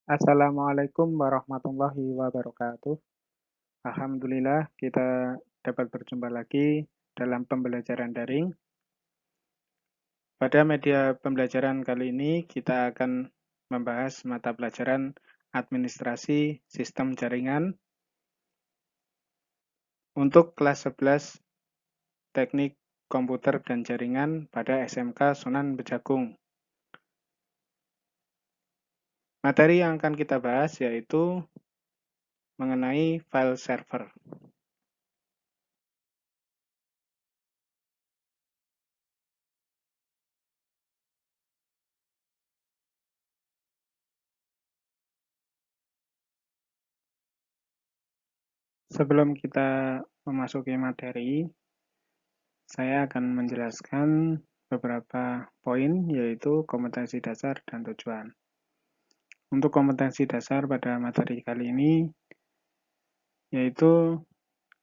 Assalamualaikum warahmatullahi wabarakatuh. Alhamdulillah kita dapat berjumpa lagi dalam pembelajaran daring. Pada media pembelajaran kali ini kita akan membahas mata pelajaran administrasi sistem jaringan untuk kelas 11 teknik komputer dan jaringan pada SMK Sunan Bejagung. Materi yang akan kita bahas yaitu mengenai file server. Sebelum kita memasuki materi, saya akan menjelaskan beberapa poin, yaitu kompetensi dasar dan tujuan. Untuk kompetensi dasar pada materi kali ini, yaitu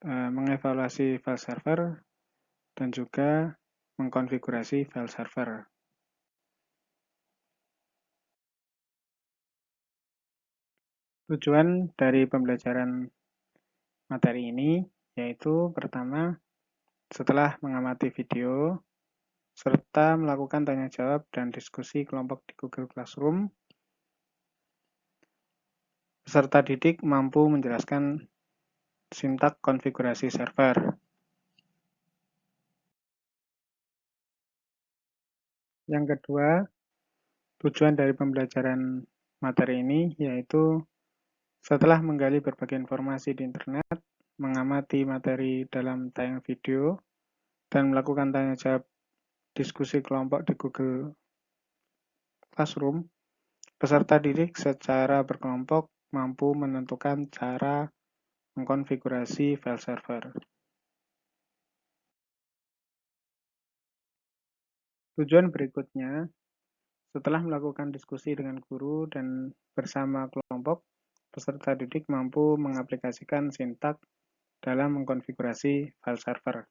mengevaluasi file server dan juga mengkonfigurasi file server. Tujuan dari pembelajaran materi ini yaitu pertama, setelah mengamati video, serta melakukan tanya jawab dan diskusi kelompok di Google Classroom, peserta didik mampu menjelaskan sintak konfigurasi server. Yang kedua, tujuan dari pembelajaran materi ini yaitu setelah menggali berbagai informasi di internet, mengamati materi dalam tayangan video, dan melakukan tanya jawab diskusi kelompok di Google Classroom, peserta didik secara berkelompok mampu menentukan cara mengkonfigurasi file server. Tujuan berikutnya, setelah melakukan diskusi dengan guru dan bersama kelompok, peserta didik mampu mengaplikasikan sintak dalam mengkonfigurasi file server.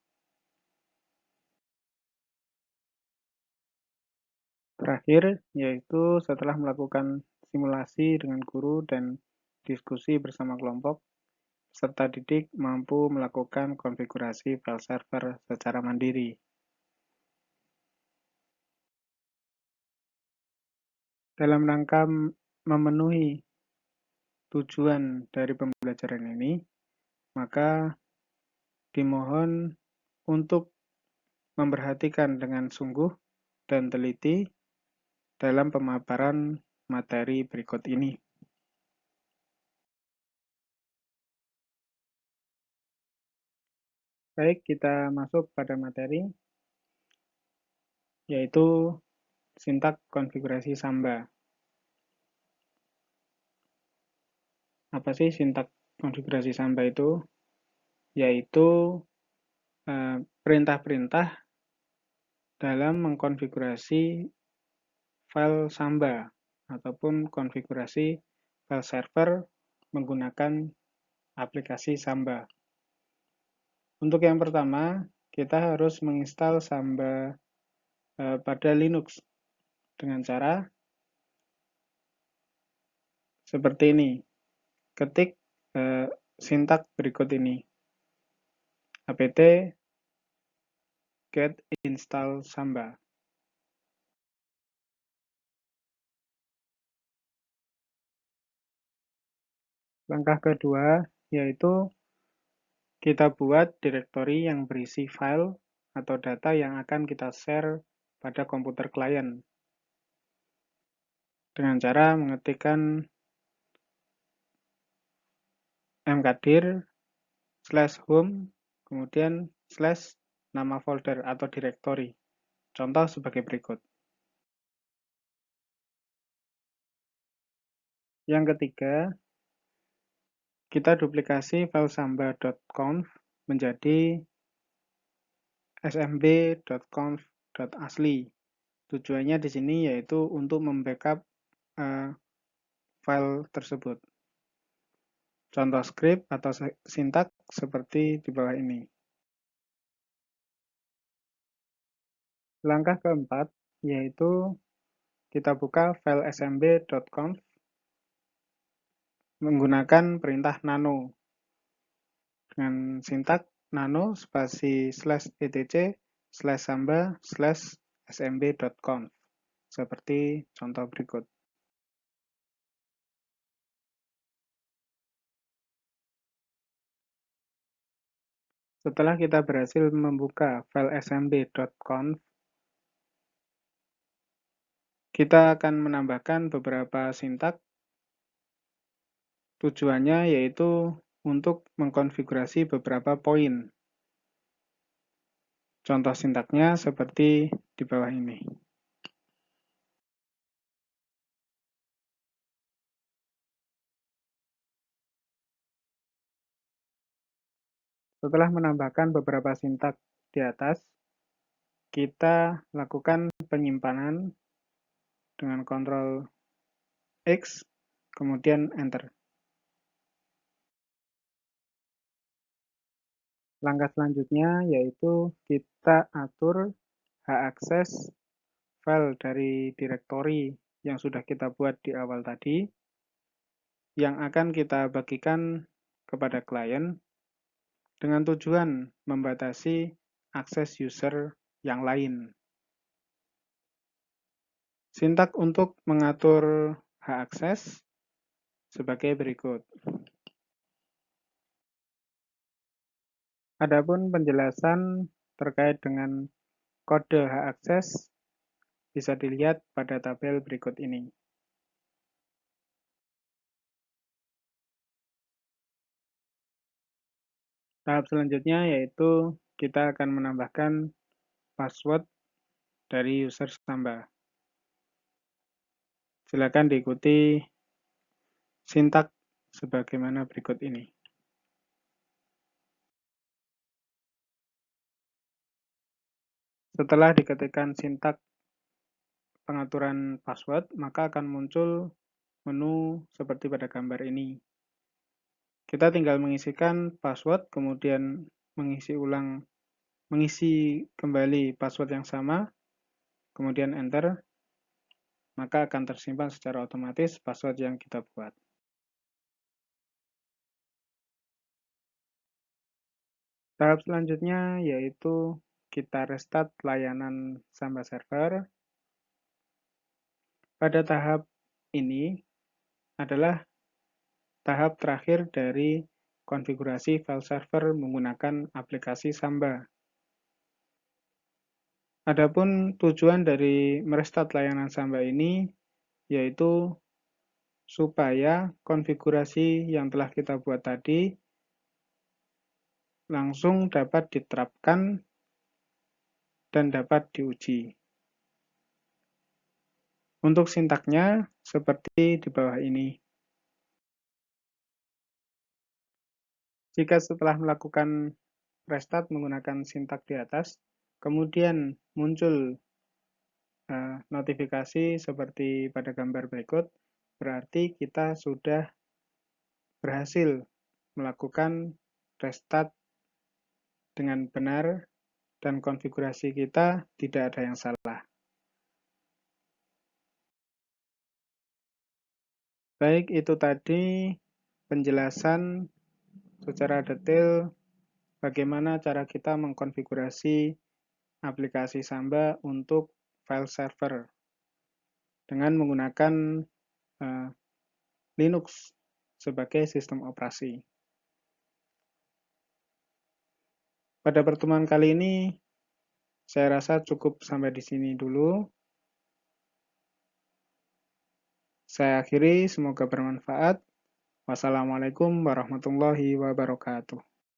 Terakhir, yaitu setelah melakukan simulasi dengan guru dan diskusi bersama kelompok, peserta didik mampu melakukan konfigurasi file server secara mandiri. Dalam rangka memenuhi tujuan dari pembelajaran ini, maka dimohon untuk memperhatikan dengan sungguh dan teliti dalam pemaparan materi berikut ini. Baik, kita masuk pada materi, yaitu sintak konfigurasi Samba. Apa sih sintak konfigurasi Samba itu? Yaitu perintah-perintah dalam mengkonfigurasi file Samba ataupun konfigurasi file server menggunakan aplikasi Samba. Untuk yang pertama, kita harus menginstal Samba pada Linux dengan cara seperti ini. Ketik sintak berikut ini. apt get install Samba. Langkah kedua yaitu kita buat direktori yang berisi file atau data yang akan kita share pada komputer klien. Dengan cara mengetikkan mkdir/home kemudian /nama folder atau direktori. Contoh sebagai berikut. Yang ketiga, kita duplikasi file samba.conf menjadi smb.conf.asli. Tujuannya di sini yaitu untuk membackup file tersebut. Contoh script atau sintak seperti di bawah ini. Langkah keempat yaitu kita buka file smb.conf menggunakan perintah nano dengan sintak nano spasi /etc/samba/smb.conf seperti contoh berikut. Setelah kita berhasil membuka file smb.conf, kita akan menambahkan beberapa sintak. Tujuannya yaitu untuk mengkonfigurasi beberapa poin. Contoh sintaknya seperti di bawah ini. Setelah menambahkan beberapa sintak di atas, kita lakukan penyimpanan dengan Ctrl X, kemudian Enter. Langkah selanjutnya yaitu kita atur hak akses file dari direktori yang sudah kita buat di awal tadi, yang akan kita bagikan kepada klien dengan tujuan membatasi akses user yang lain. Sintak untuk mengatur hak akses sebagai berikut. Adapun penjelasan terkait dengan kode hak akses bisa dilihat pada tabel berikut ini. Tahap selanjutnya yaitu kita akan menambahkan password dari user Samba. Silakan diikuti sintak sebagaimana berikut ini. Setelah diketikkan sintak pengaturan password, maka akan muncul menu seperti pada gambar ini. Kita tinggal mengisikan password, kemudian mengisi kembali password yang sama, kemudian enter, maka akan tersimpan secara otomatis password yang kita buat. Tahap selanjutnya yaitu kita restart layanan Samba Server. Pada tahap ini adalah tahap terakhir dari konfigurasi file server menggunakan aplikasi Samba. Adapun tujuan dari merestart layanan Samba ini yaitu supaya konfigurasi yang telah kita buat tadi langsung dapat diterapkan dan dapat diuji. Untuk sintaknya seperti di bawah ini. Jika setelah melakukan restart menggunakan sintak di atas, kemudian muncul notifikasi seperti pada gambar berikut, berarti kita sudah berhasil melakukan restart dengan benar dan konfigurasi kita tidak ada yang salah. Baik, itu tadi penjelasan secara detail bagaimana cara kita mengkonfigurasi aplikasi Samba untuk file server dengan menggunakan Linux sebagai sistem operasi. Pada pertemuan kali ini, saya rasa cukup sampai di sini dulu. Saya akhiri, semoga bermanfaat. Wassalamualaikum warahmatullahi wabarakatuh.